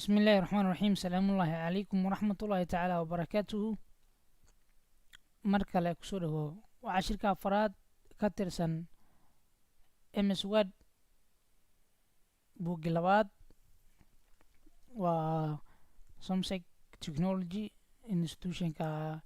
بسم الله الرحمن الرحيم. سلام الله عليكم ورحمة الله تعالى وبركاته. مركل كسوره وعشرة أفراد كترسن MS Word بوجلبات و سمسك تكنولوجي انستوشن كا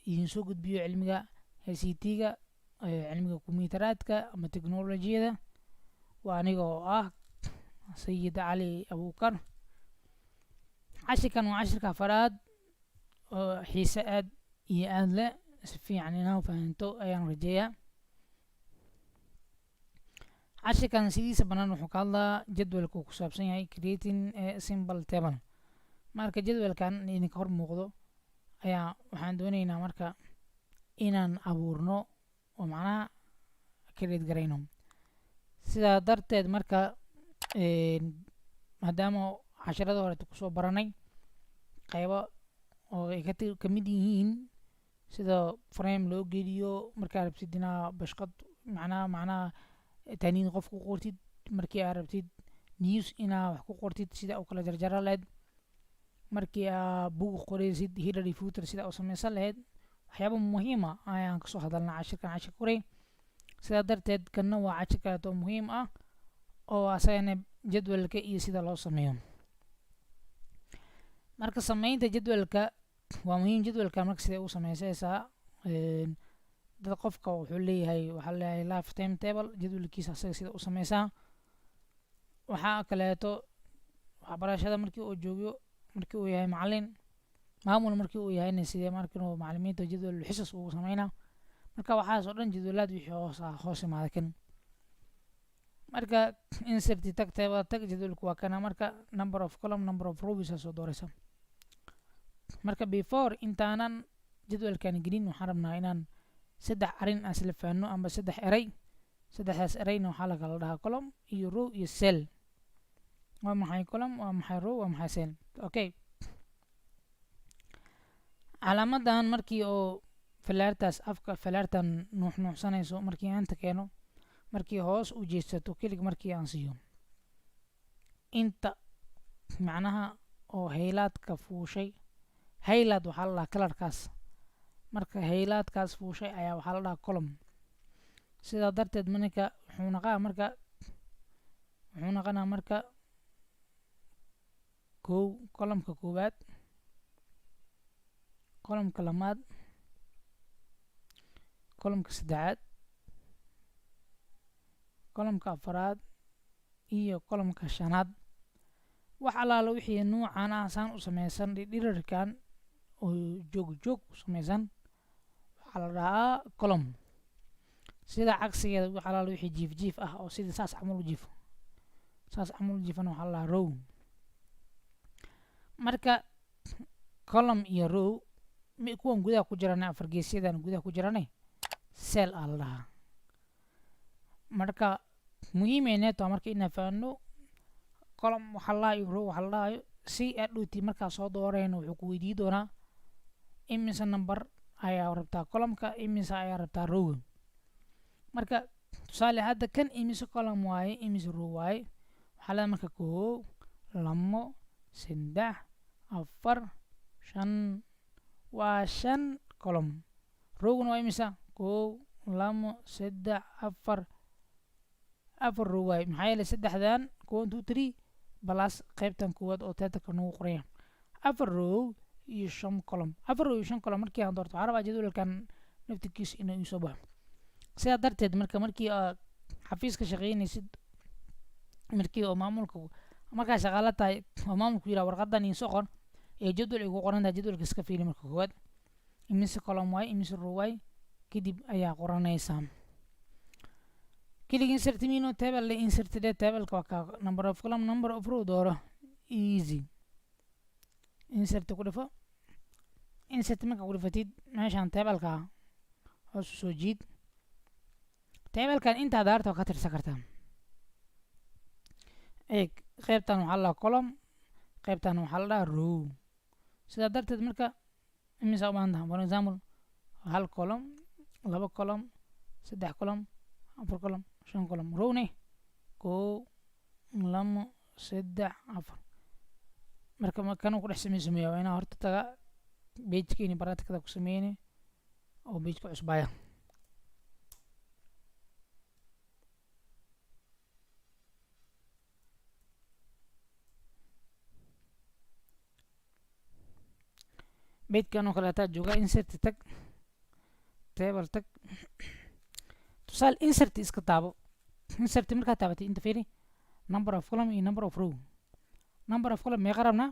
ينسو قد بيو علمك هسيتيغا علمك كمبيوترات كا أما تكنولوجيا وأنيقو سيد علي أبو بكر. عشركان وعشرة أفراد xiise iyo aad le si fiican inaa fahanto ayaan rajeeyaa. cashirkan sidiisa banaan wuxuu ka hadlaa jadwalka uu ku saabsan yahay creating a simple table. marka jadwalkan idinka hor muuqdo ayaa waxaan doonaynaa marka inaan abuurno oo macnaha create garayno. sidaa darteed marka maadaama casharada hore kusoo baranay qaybo oo ay ka mid yihiin sida frame loo geliyo markaa rabtid inaa bashqad macnaha taniin qof ku qortid, markii aad rabtid news inaa wax ku qortid sida u kala jarjara lahayd, markii aad buug qoraysid header iyo footer sida u samaysan lahayd. waxyaabo muhiim ah ayaan kasoo hadalnaa cashirka koray. sidaa darteed kanna waa cashir kaleeto muhiim ah oo asagana jadwalka iyo sida loo sameeyo. marka samaynta jadwalka waa muhiim. jadwalka marka sida u samaysaysaa dad qofka wuxuu leeyahay waxaa leeyahay life time table jadwalkiisa asaga sida u samaysaa. waxaa kaleeto waxbarashada markii uu joogo markii uu yahay macallin maamul markii uu yahayna sidee markinuu macallimiinta jadwal xisas ugu sameynaa. marka waxaas oo dhan jadwalaad wixii hoos imaada kan. marka insert tag table tag jadwalku waa kana. marka number of column number of rows soo dooraysa. marka before intaanan jadwalkan gelin waxaan rabnaa inaan saddex arin isla fahanno ama saddex eray. saddexdaas erayna waxaa la kala dhahaa column iyo row iyo cell. waa maxay column, waa maxay row, waa maxay cell? okay, calaamadan markii oo falaartaas afka falaartan nuuxnuuxsanayso markii aan keeno markii hoos u jeesato kelig markii aan siiyo inta macnaha oo haylaadka fuushay. haylaad waxaa la dhahaa kalarkaas. marka haylaadkaas fuushay ayaa waxaa la dhahaa column. sidaa darteed maninka wuxuu naqanaa marka columnka koowaad, columnka lamaad, columnka saddexaad, columnka afaraad iyo columnka shanaad. wax alaala wixii nuucan ah saan u samaysan dhirarkan oo joog u samaysan waxaa la dhahaa column. sida cagsigeeda wax alaala wixii jiif ah oo sidii saas camal u jiifana waxaa la dhahaa row. marka column iyo row kuwan gudaha ku jirana afar geesyadan gudaha ku jirana cell aa la dhahaa. marka muhiimeyneta marka inaan fahanno column waxaa la dhahaa iyo row waxaa la dhahayo si adhowti markaa soo doorayna wuxuu ku weydii doonaa imise number ayaa rabtaa columnka, imise ayaa rabtaa rowga. marka tusaale hadda kan imise column waaye imise row waaye waxaa leedahay marka 1 2 3 4 5 waa 5 column. rowguna waa imise 1 2 3 4 4 row waaye maxaa yeelay saddexdan 1 2 3 balas qaybtan koowaad oo teetarka nagu qoraya 4 row iyo 5 column. 4 row iyo 5 column markii aan doorto waxaa rabaa jadwalkan naftigiisa inuu ii soo baxo. sidaa darteed markii aad xafiiska shaqaynaysid markii oo maamulka markaa shaqaala tahay oo maamulku yidhaha warqadan iin soo qor ee jadwal igu qoran tahay jadwalka iska fiili marka koowaad imise column waaye imise row waaye kadib ayaa qoranaysaa. kelig insert mino table le insert de tableka waa ka number of column number of row dooro easy. insert ku dhifo. insert marka ku dhifatid meeshaan tableka hoos u soo jiid. tablekan intaad daarto ka tirsan kartaa. qaybtan waxaa la dhahaa column, qaybtan waxaa la dhahaa row. sidaa darteed marka imisa u baahan tahay for example 1 column 2 column 3 column 4 column 5 column rowne 1 2 3 4 marka kan ku dhex sameeyo waa inaa horta taga page-keeni practicada ku sameeyne oo page-ka cusbaya page-kan oo kaleeta jooga insert tag table tag tusaale insert iska taabo insert markaa taabatay inta fiiri number of column iyo number of row number of column meeqa rabnaa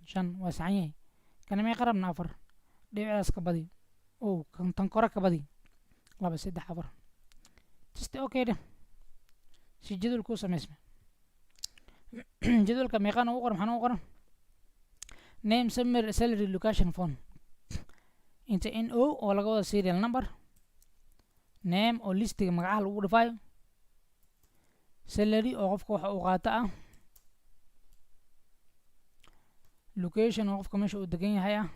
5 waa saxan yahay kana meeqa rabnaa 4 dhibcaas ka badi oo kan tan kore ka badi 2 3 4 just okay da si jadwalku sameysma jadwalka meeqaan ugu qoran maxaan ugu qoran name summary salary location phone inta NO oo laga wada serial number name oo listiga magacaha lagu dhifaayo salary oo qofka waxa uu qaata ah location oo qofka meesha uu degan yahay ah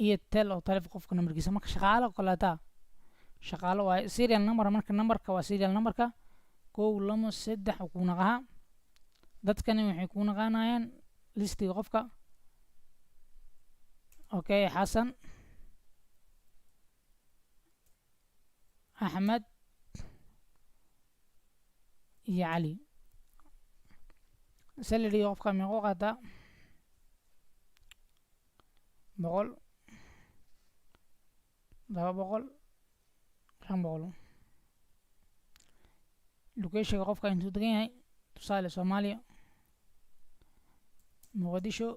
iyo tel oo taleefon qofka numberkiisa marka shaqaale kaleeta shaqaale waa serial number marka numberka waa serial numberka 1 2 3 ku naqaha dadkani waxay ku naqaanayaan listiga qofka okay xasan axmed iyo cali salary qofka meequu qaataa 100 200 500 location qofka intuu degan yahay tusaale Soomaaliya Muqdisho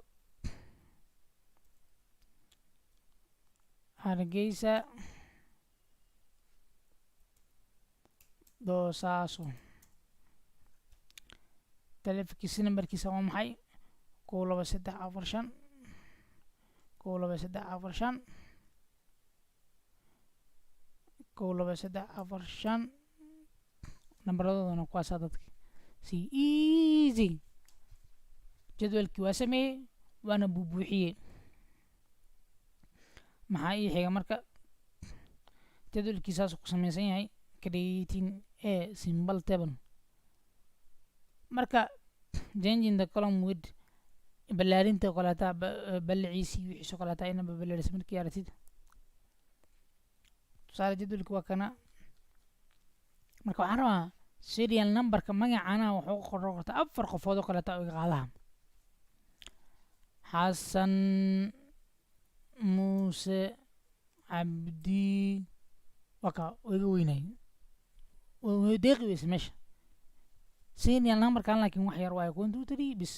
Hargeysa Boosaaso taleefankiisa nambarkiisa waa maxay 12345 12345 12345 nambaradooda kuwaas dadka si easy jadwalkii waa sameeyey waana buubuuxiyey maxaa ii xiga marka jadwalkiisaas ku sameysan yahay creating a simple table marka changing the column with balaarinta kaleeta balciisi wixii kaleeta ina balaaris markii aragtid tusaale jadwalka waa kana marka waxaan rabaa serial numberka magacana wuxuu qoran kartaa 4 qofood oo kaleeta oo qaadaha xasan muuse cabdi waka iga weynay oo deeqi weys meesha serial numberkan laakiin wax yar waa 1 2 3 bis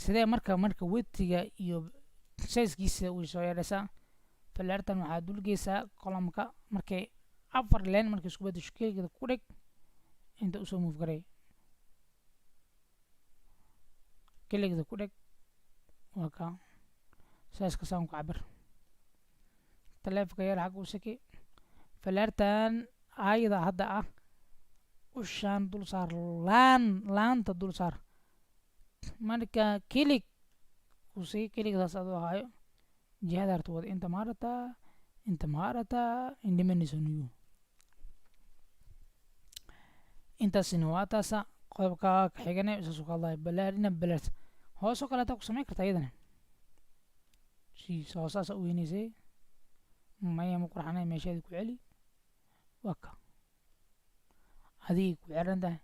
sidee marka wetiga iyo size-kiisa uu soo yeedhaysaa falartan waxaa dulgeysaa column-ka markay 4 leen markay isku bedesho keligeeda ku dhig inta usoo move garay keligeeda ku dhig waa ka size-ka saan ku cabir taleefanka yar xagga u saki falartan ayada hadda ah ushaan dul saar laanta dul saar marka kilig kusii kiligdaas adoo hayo jihada harta wada inta maarataa indhimanaysooniyu intaasina waa taasa qodobka ka xigane isaasu ka hadlaya balaarina balaart hoosoo kaleeta ku samayn karta iyadana si hoosaasa u weynaysay maya ma qurxanay meesheeda ku celi waa ka adigay ku xiran tahay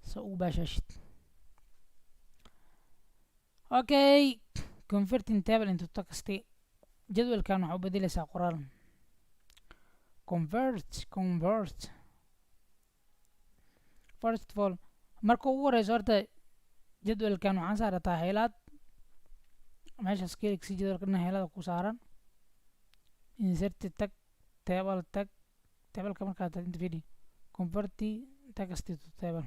sa ugu baashaashid okay converting table into text jadwalkan waxaa u bedelaysaa qoraal convert first of all marka ugu horeyso horta jadwalkan waxaan saarataa heelaad meeshaas keligsi jadwalkana heelada ku saaran insert tag tableka markaa taad inta fidi converti text to table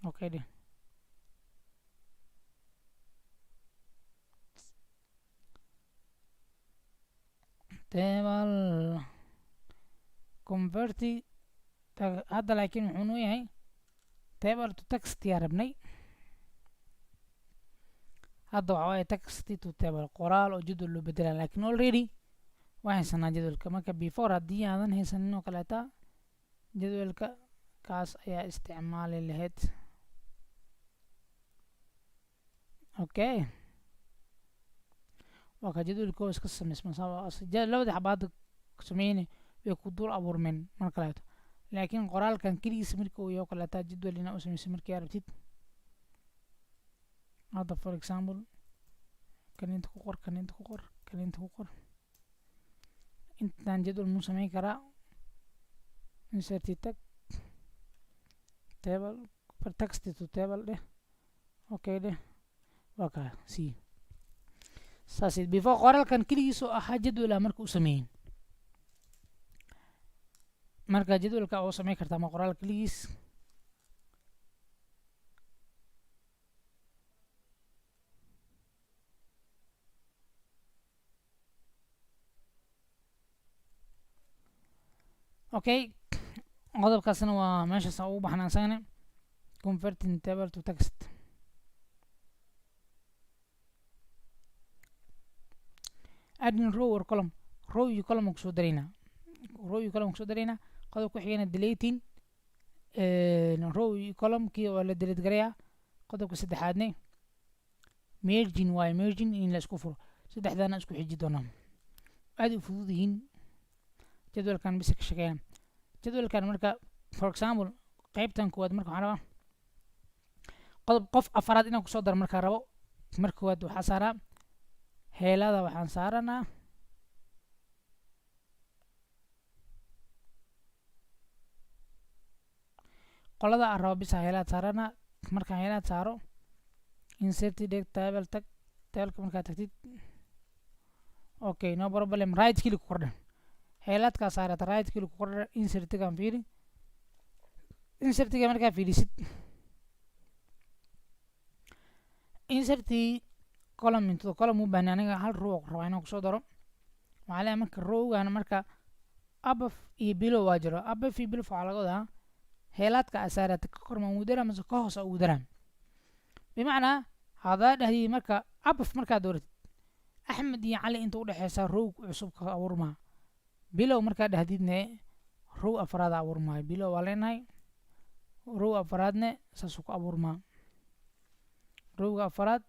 okay de table converti hadda laakiin wuxuu noo yahay table to text yaa rabnay hadda waxaa waaye text to table qoraal oo jadwal loo bedelaa laakiin already waa haysanaa jadwalka marka before haddii aadan haysanin oo kaleeta jadwalka kaas ayaa isticmaali lahayd okay waa ka jadwalka iska samaysma labada xabaad sameeyeen way ku dul abuurmeen marka kaleeto laakiin qoraalkan kaligiis marka uu yahay kaleeto jadwal inaa u samayso markii aad rabtid hadda for example kan inta ku qor kan inta ku qor kan inta ku qor intaan jadwal muu samayn karaa insert tag table per text to table deh okay deh waa kaa see saasay before qoraalkan kaligiis oo ahaa jadwal marka uu sameeyeen marka jadwalka oo samayn kartaa ma qoraal kaligiis okay qodobkaasna waa meeshaas ugu baxnaan isagana converting table to text adding row or column row iyo column kusoo daraynaa qodob ku xigana deleting row iyo column kii waa la delete garayaa qodobka saddexaadne merging waaye merging in la isku furo saddexdaana isku xiji doonaa aad u fudud yihiin jadwalkan bisa ka shaqeeyaan jadwalkan marka for example qaybtan koowaad marka waxaan rabaa qof afaraad inaan kusoo daro markaan rabo marka koowaad waxaa saaraa heelada waxaan saaranaa qolada aan rabo bisa heelaad saarana markaan heelaad saaro insert table tag tableka markaad tagtid okay no problem right click ku kordhan heelaadkaa saarata right click ku kordhan insertigaan fiiri insertiga markaa fiirisid insertii column into column u baahnay aniga hal row rabaa inaan kusoo daro waxaa leeyahay marka rowgan marka above iyo below waa jiro above iyo below waxaa laga wadaa heelaadka asaarata ka kor ma ugu daraa mase ka hoos ugu daraa bimacnaa hadaa dhahdii marka above markaad dooratid axmed iyo cali inta u dhexeysa row cusub ka abuurmaa below markaad dhahdidne row afraad abuurmaayo below waa leenahay row afraadne saasuu ku abuurmaa rowga afraad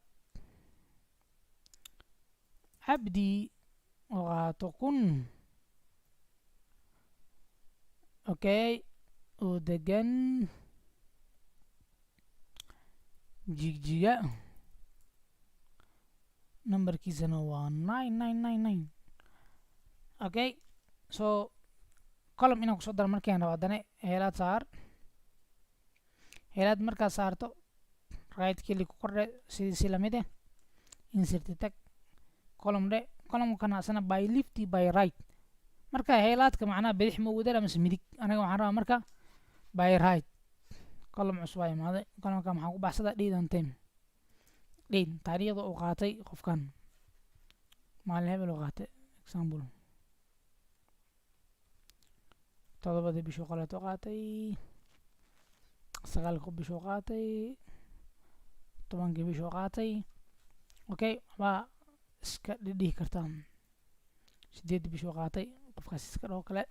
cabdi oo qaato kun okay oo degan jigjiga numberkiisana waa 9999 okay so column inaan kusoo daro markaan rabo haddana heelaad saar heelaad markaad saarto right click ku kordhe si lamid ah insert tag column dhe columnkana asana by left by right marka heelaadka macnaha bidix ma ugu dara mise midig aniga waxaan rabaa marka by right column cusub ay imaaday columnka maxaa ku baxsadaa date and time date taariikhda uu qaatay qofkan maalin hebel uu qaatay example 7 bishii qoleeto qaatay 9 bishii qaatay 10 bishii qaatay okay waa iska dhihi kartaa 8 bishii qaatay qofkaas iska dhoo kale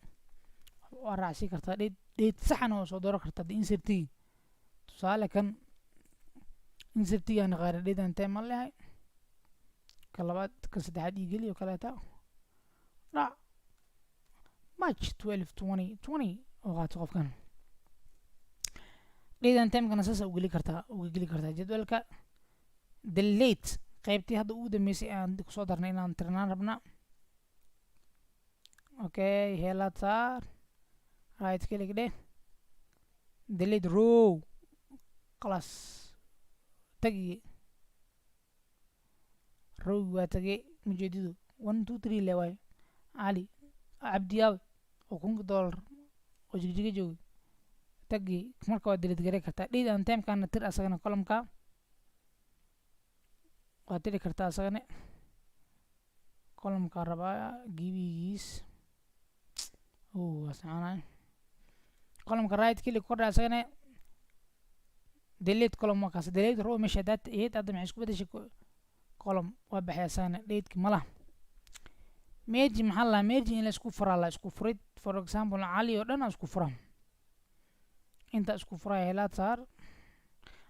waa raacsi kartaa date saxan oo soo dooran kartaa insertii tusaale kan insertii aan qaar date and time leeyahay ka labaad ka saddexaad ii geliyo kaleeta dhac March 12 2020 oo qaato qofkan date and time kana saasa uga geli kartaa jadwalka delete qaybtii hadda ugu dambeysay aan kusoo darnay inaan tirnaan rabna okay heelaad saar right click dheh delete row class tagi row waa tagay mujeedidu 1 2 3 le waay cali cabdiyaawe oo $1,000 oo jigjiga joogay tagi marka waa delete garay kartaa date and time kana tir asagana columnka waa tiri kartaa asagana columnka rabaa gibigiis waasacanaay columnka right click kordha asagana delete column markaas delete row meesha data iyad hadda maxay isku bedeshay column waa baxay asagana dateki malaha merge maxaa la merge in la isku furaa la isku furid for example cali oo dhan isku furaa inta isku furaa heelaad saar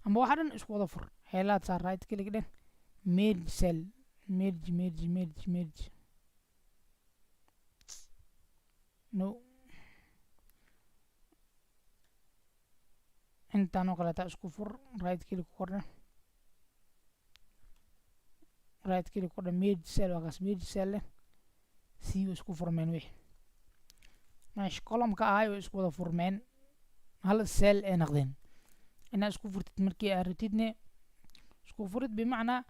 amba waxa dhan isku wada fur heelaad saar right click dheh merge cell merge no intaan oo kaleeta isku fur right click ku kordha merge cell waa kaas merge cell leh sii isku furmeen wixii meesha column-ka ahay oo isku wada furmeen hal cell ee noqdeen inaad isku furtid markii aad rabtidne isku furid bimacnaa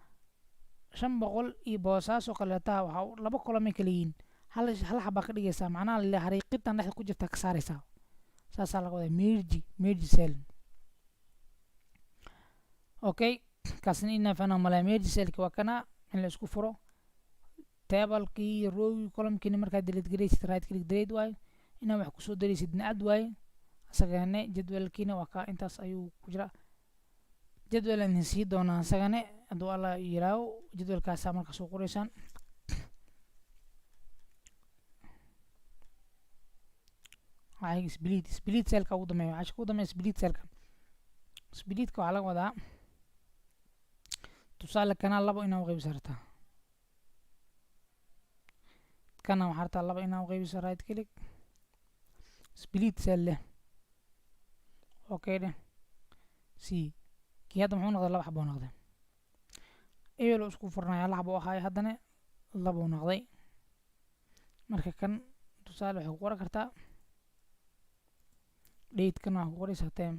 500 iyo boosaas oo kaleeta waxaa laba column ay kala yihiin hal xaba ka dhigaysaa macnaha la xariiqintan dhexda ku jirta ka saaraysaa saasaa laga wadaa merge cell okay kaasna inaa fahna malaa merge cellki waa kana in la isku furo table-kii row-gii column-kiina markaad delete garaysid right click delete waaye inaa wax kusoo daraysidna add waaye asagane jadwalkiina waa ka intaas ayuu ku jira jadwalan sii doonaa asagane hadduu alla yiraaho jadwalkaasaa marka soo qoraysaan split cellka ugu dambeeya waxaa ugu dambeeya splitka waxaa laga wadaa tusaale kana labo inaa u qaybiso rabtaa kana waxaa rabtaa labo inaa u qaybiso right click split cell leh okay dheh kii hadda muxuu noqday laba xaboo noqday eelo isku furnaya hal xabo ahaay haddana labuu noqday marka kan tusaale waxay ku qoran kartaa date-kan waxaa ku qoraysaa time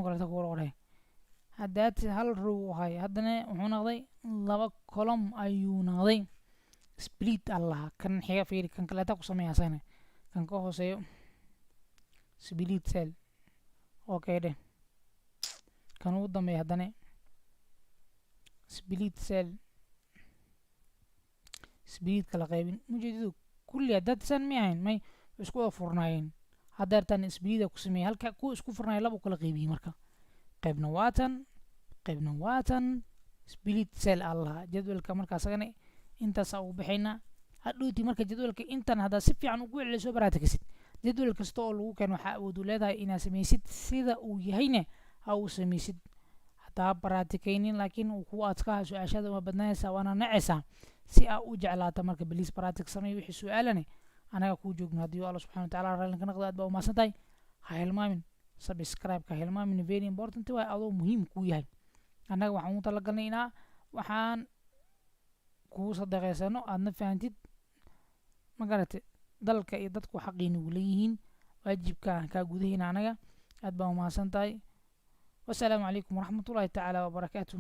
kaleeta ku qoray haddaad hal row ahay haddana wuxuu noqday laba column ayuu noqday split allaha kan xiga fiiri kan kaleeta ku sameeya asagana kan ka hooseeyo split cell okay dheh kan ugu dambeeya haddana split cell split kala qaybin mujeedadu kulli haddaad san mi ahayn may isku wada furnaayeen haddeertan splita ku sameeyay halka kuwa isku furnaaya laba u kala qaybiyey marka qaybna waatan split cell allaha jadwalka marka asagana intaasaa ugu baxaynaa hadhowti marka jadwalka intan haddaad si fiican ugu celiso baraatikasid jadwal kasta oo lagu keeno waxaa awood u leedahay inaad samaysid sida uu yahayne ha uu samaysid hadaa baraatikaynin laakiin uu kugu adkaha su-aashada waa badnaanaysaa waana nacaysaa si aa u jeclaata marka baliis baraatik samey wixii su-aalane anaga kuu joogno haddii alla subxana watacaala raallinka naqda aad baa umahadsan tahay ha hilmaamin subscribe-ka ha hilmaamin very important waay adoo muhiim kuu yahay annaga waxaan u talagalnay inaa waxaan kuu sadaqaysano aadna fahantid magarate dalka iyo dadku xaqiina u leeyihiin waajibka kaa gudahayna anaga aad baa umahadsan tahay wasalaamu calaykum waraxmatullaahi tacaala wabarakaatuh